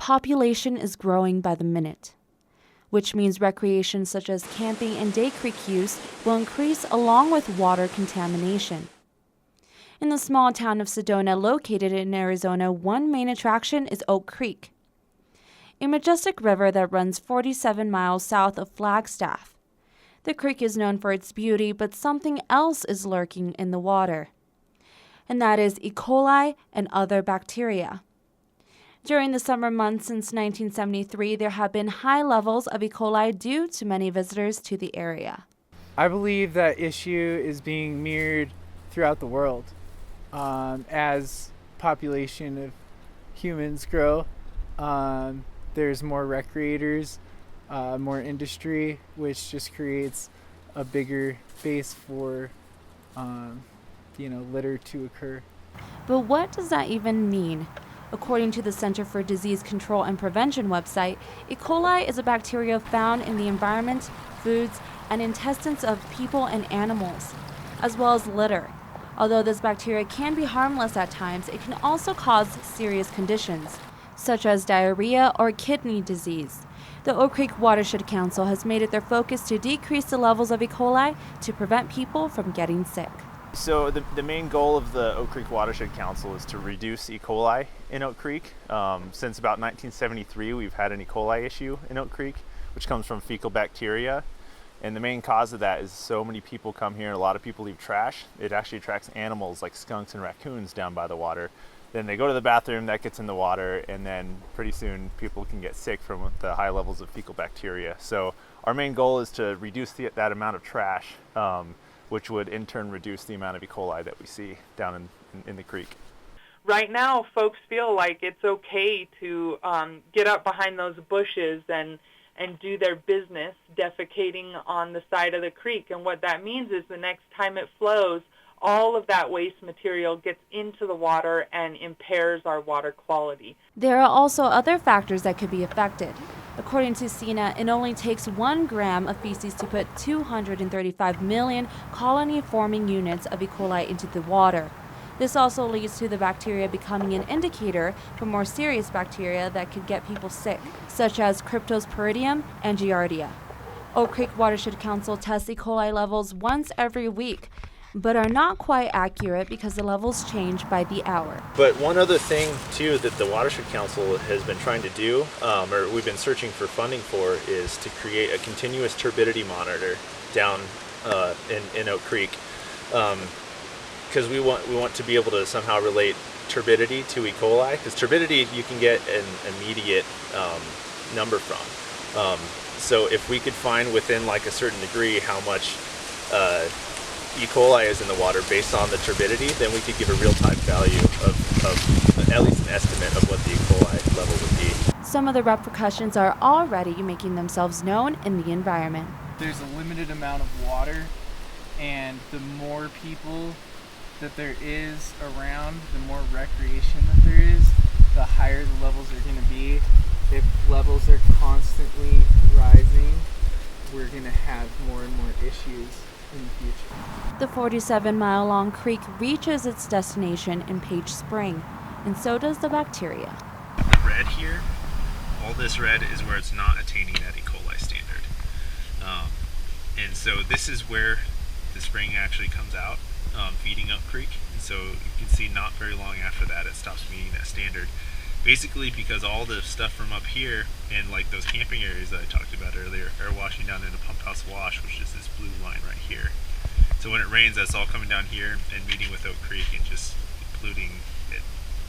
population is growing by the minute, which means recreation such as camping and day creek use will increase along with water contamination. In the small town of Sedona, located in Arizona, one main attraction is Oak Creek, a majestic river that runs 47 miles south of Flagstaff. The creek is known for its beauty, but something else is lurking in the water, and that is E. coli and other bacteria. During the summer months since 1973, there have been high levels of E. coli due to many visitors to the area. I believe that issue is being mirrored throughout the world. As population of humans grow, there's more recreators, more industry, which just creates a bigger base for litter to occur. But what does that even mean? According to the Center for Disease Control and Prevention website, E. coli is a bacteria found in the environment, foods, and intestines of people and animals, as well as litter. Although this bacteria can be harmless at times, it can also cause serious conditions, such as diarrhea or kidney disease. The Oak Creek Watershed Council has made it their focus to decrease the levels of E. coli to prevent people from getting sick. So the main goal of the Oak Creek Watershed Council is to reduce E. coli in Oak Creek. Since about 1973, we've had an E. coli issue in Oak Creek, which comes from fecal bacteria. And the main cause of that is so many people come here, a lot of people leave trash. It actually attracts animals like skunks and raccoons down by the water. Then they go to the bathroom, that gets in the water, and then pretty soon people can get sick from the high levels of fecal bacteria. So our main goal is to reduce that amount of trash, which would in turn reduce the amount of E. coli that we see down in the creek. Right now, folks feel like it's okay to get up behind those bushes and do their business defecating on the side of the creek. And what that means is the next time it flows, all of that waste material gets into the water and impairs our water quality. There are also other factors that could be affected. According to CINA, it only takes 1 gram of feces to put 235 million colony-forming units of E. coli into the water. This also leads to the bacteria becoming an indicator for more serious bacteria that could get people sick, such as Cryptosporidium and Giardia. Oak Creek Watershed Council tests E. coli levels once every week, but are not quite accurate because the levels change by the hour. But one other thing too that the Watershed Council has been trying to do, or we've been searching for funding for, is to create a continuous turbidity monitor down in Oak Creek. Because we want to be able to somehow relate turbidity to E. coli, because turbidity you can get an immediate number from. So if we could find within like a certain degree how much E. coli is in the water based on the turbidity, then we could give a real-time value of at least an estimate of what the E. coli level would be. Some of the repercussions are already making themselves known in the environment. There's a limited amount of water, and the more people that there is around, the more recreation that there is, the higher the levels are going to be. If levels are constantly rising, we're going to have more and more issues in the future. The 47-mile-long creek reaches its destination in Page Spring, and so does the bacteria. The red here, all this red is where it's not attaining that E. coli standard. And so this is where the spring actually comes out, feeding Oak Creek. And so you can see not very long after that it stops meeting that standard. Basically because all the stuff from up here and like those camping areas that I talked about earlier are washing down into Pump House Wash, which is this blue line right here. So when it rains, that's all coming down here and meeting with Oak Creek and just polluting it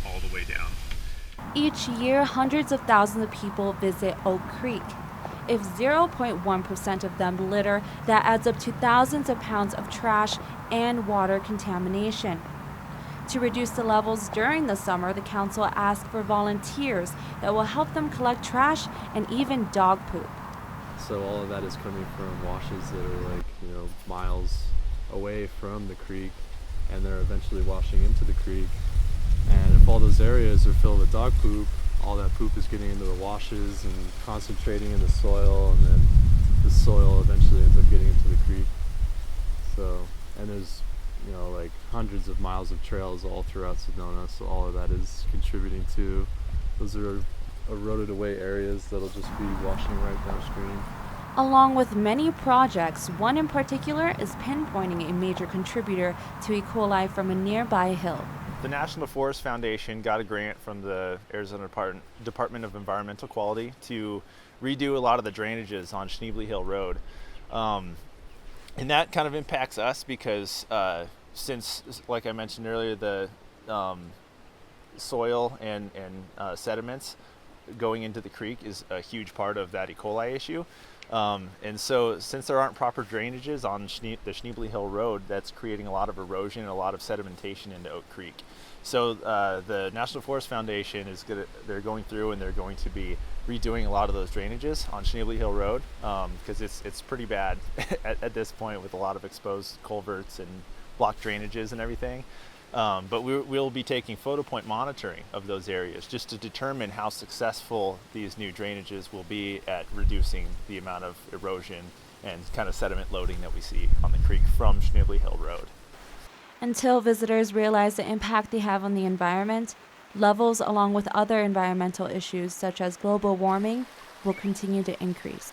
all the way down. Each year, hundreds of thousands of people visit Oak Creek. If 0.1% of them litter, that adds up to thousands of pounds of trash and water contamination. To reduce the levels during the summer, the council asked for volunteers that will help them collect trash and even dog poop. So all of that is coming from washes that are miles away from the creek, and they're eventually washing into the creek. And if all those areas are filled with dog poop, all that poop is getting into the washes and concentrating in the soil, and then the soil eventually ends up getting into the creek. So, and there's hundreds of miles of trails all throughout Sedona, so all of that is contributing to. Those are eroded away areas that'll just be washing right downstream. Along with many projects, one in particular is pinpointing a major contributor to E. coli from a nearby hill. The National Forest Foundation got a grant from the Arizona Department of Environmental Quality to redo a lot of the drainages on Schneebly Hill Road. And that kind of impacts us because since, like I mentioned earlier, the soil and sediments going into the creek is a huge part of that E. coli issue. And so since there aren't proper drainages on the Schneebly Hill Road, that's creating a lot of erosion and a lot of sedimentation into Oak Creek. So the National Forest Foundation they're going through and they're going to be redoing a lot of those drainages on Schneebly Hill Road because it's pretty bad at this point with a lot of exposed culverts and blocked drainages and everything. But we'll be taking photo point monitoring of those areas just to determine how successful these new drainages will be at reducing the amount of erosion and kind of sediment loading that we see on the creek from Schneebly Hill Road. Until visitors realize the impact they have on the environment, levels along with other environmental issues such as global warming will continue to increase.